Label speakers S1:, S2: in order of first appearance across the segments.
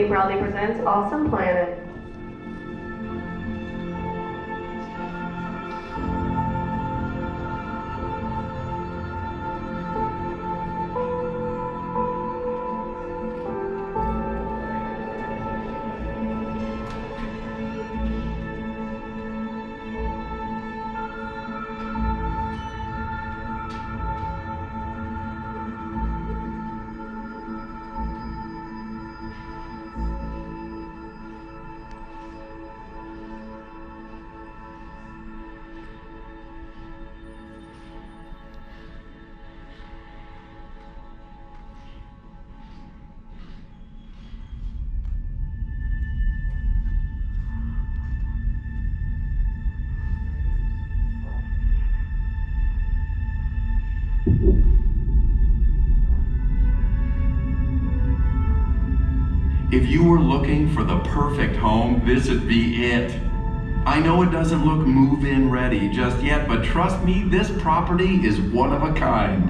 S1: company proudly presents Awesome Planet.
S2: If you were looking for the perfect home, this would be it. I know it doesn't look move-in ready just yet, but trust me, this property is one of a kind.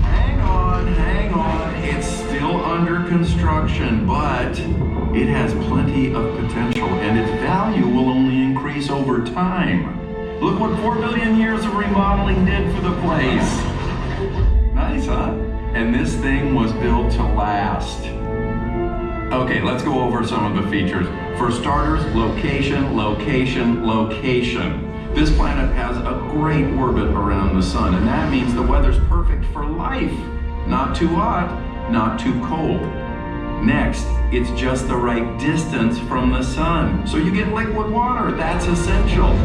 S2: Hang on, it's still under construction, but it has plenty of potential and its value will only increase over time. Look what 4 billion years of remodeling did for the place. Nice, huh? And this thing was built to last. Okay, let's go over some of the features. For starters, location, location, location. This planet has a great orbit around the sun, and that means the weather's perfect for life. Not too hot, not too cold. Next, it's just the right distance from the sun, so you get liquid water. That's essential.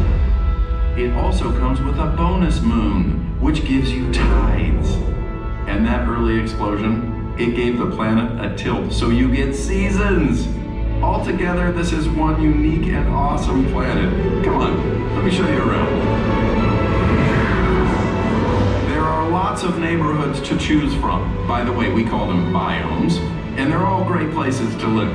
S2: It also comes with a bonus moon, which gives you tides. And that early explosion, it gave the planet a tilt, so you get seasons. Altogether, this is one unique and awesome planet. Come on, let me show you around. There are lots of neighborhoods to choose from. By the way, we call them biomes, and they're all great places to live.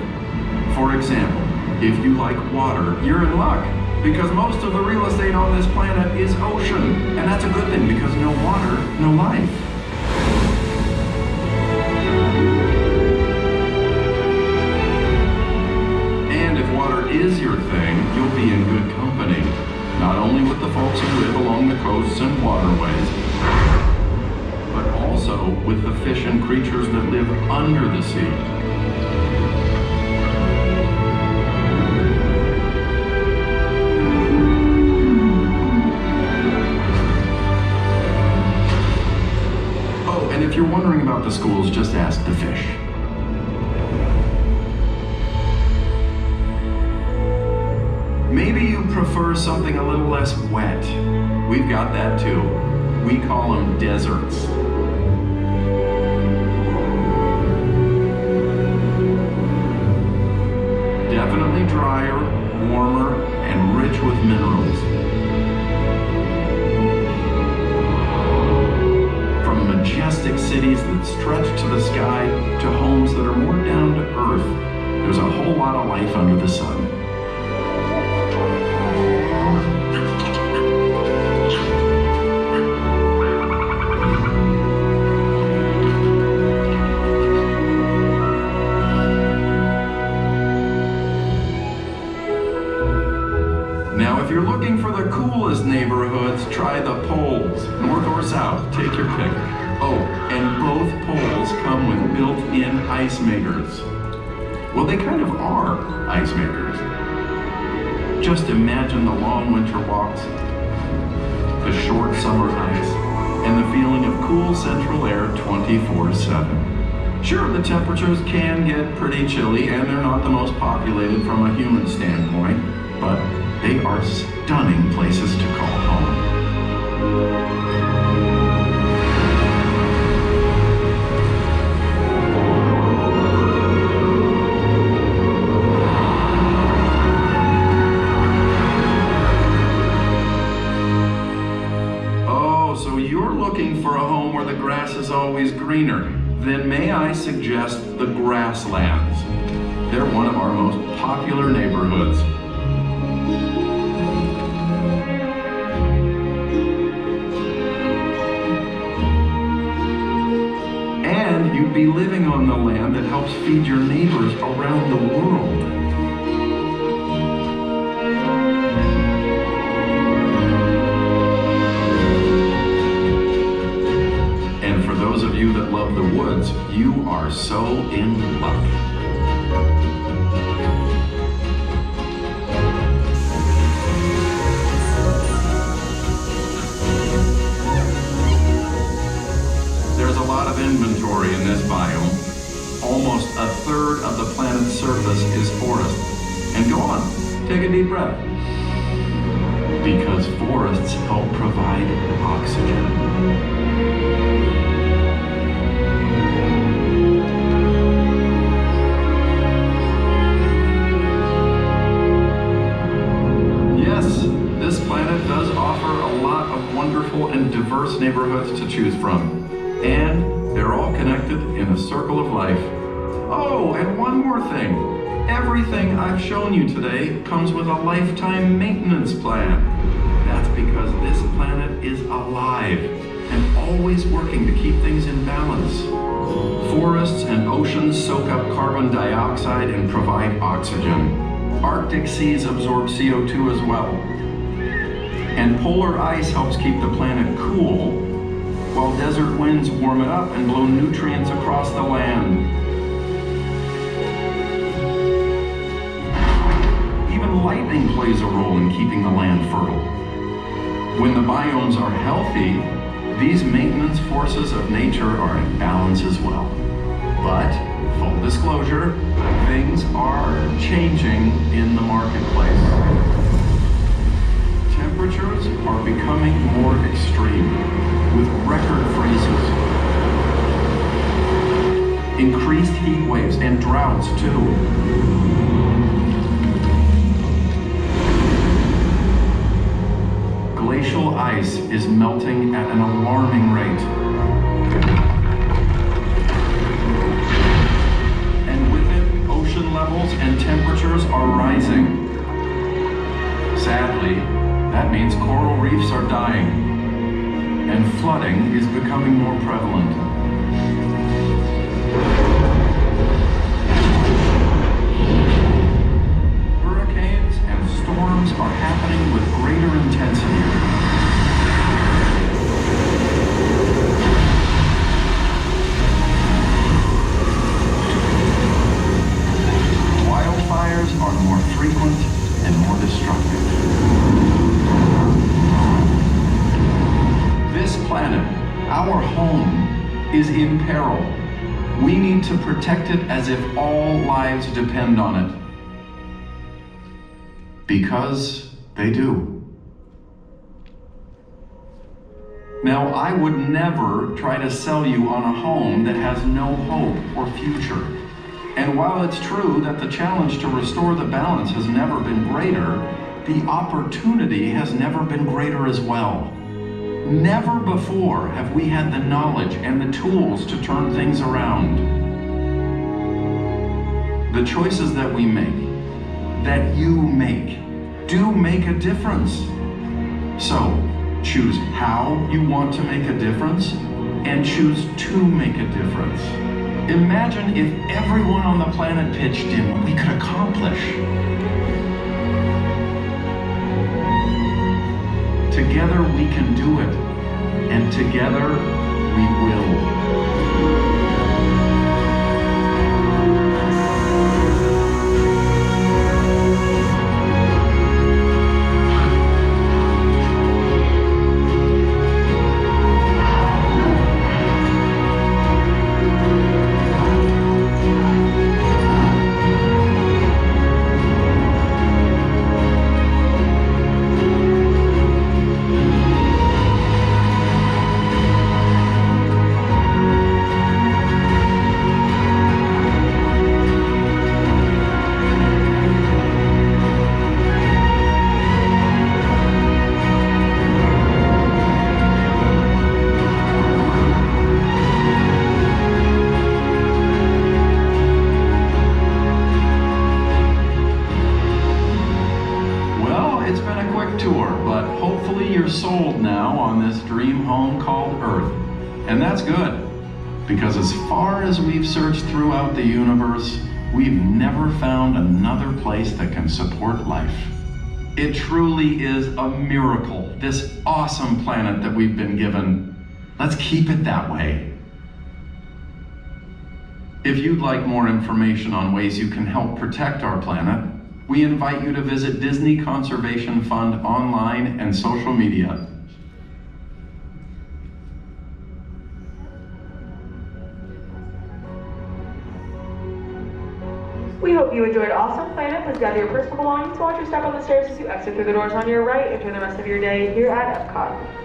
S2: For example, if you like water, you're in luck, because most of the real estate on this planet is ocean, and that's a good thing because no water, no life. And if water is your thing, you'll be in good company, not only with the folks who live along the coasts and waterways, but also with the fish and creatures that live under the sea. If you're wondering about the schools, just ask the fish. Maybe you prefer something a little less wet. We've got that too. We call them deserts. Definitely drier, warmer, and rich with minerals. Majestic cities that stretch to the sky to homes that are more down to earth. There's a whole lot of life under the sun. Now, if you're looking for the coolest neighborhoods, try the poles, north or south, take your pick. Oh, and both poles come with built-in ice makers. Well, they kind of are ice makers. Just imagine the long winter walks, the short summer ice, and the feeling of cool central air 24/7. Sure, the temperatures can get pretty chilly, and they're not the most populated from a human standpoint, but they are stunning places to call home. Looking for a home where the grass is always greener, then may I suggest the Grasslands. They're one of our most popular neighborhoods. would be living on the land that helps feed your neighbors around the world. And for those of you that love the woods, you are so in luck. There's a lot of inventory in this biome. Almost a third of the planet's surface is forest. And go on, take a deep breath. Because forests help provide oxygen. Yes, this planet does offer a lot of wonderful and diverse neighborhoods to choose from. And they're all connected in a circle of life. Oh, and one more thing. Everything I've shown you today comes with a lifetime maintenance plan. That's because this planet is alive and always working to keep things in balance. Forests and oceans soak up carbon dioxide and provide oxygen. Arctic seas absorb CO2 as well. And polar ice helps keep the planet cool, while desert winds warm it up and blow nutrients across the land. Even lightning plays a role in keeping the land fertile. When the biomes are healthy, these maintenance forces of nature are in balance as well. But, full disclosure, things are changing in the marketplace. Temperatures are becoming more extreme, with record freezes, increased heat waves, and droughts too. Glacial ice is melting at an alarming rate. And with it, ocean levels and temperatures are rising. Sadly, that means coral reefs are dying, and flooding is becoming more prevalent. Hurricanes and storms are happening with greater intensity. Wildfires are more frequent and more destructive. This planet, our home, is in peril. We need to protect it as if all lives depend on it. Because they do. Now, I would never try to sell you on a home that has no hope or future. And while it's true that the challenge to restore the balance has never been greater, the opportunity has never been greater as well. Never before have we had the knowledge and the tools to turn things around. The choices that we make, that you make, do make a difference. So, choose how you want to make a difference, and choose to make a difference. Imagine if everyone on the planet pitched in what we could accomplish. Together we can do it, and together we will. Because as far as we've searched throughout the universe, we've never found another place that can support life. It truly is a miracle, this awesome planet that we've been given. Let's keep it that way. If you'd like more information on ways you can help protect our planet, we invite you to visit Disney Conservation Fund online and social media.
S1: We hope you enjoyed Awesome Planet. Please gather your personal belongings, watch your step on the stairs as you exit through the doors on your right. Enjoy the rest of your day here at Epcot.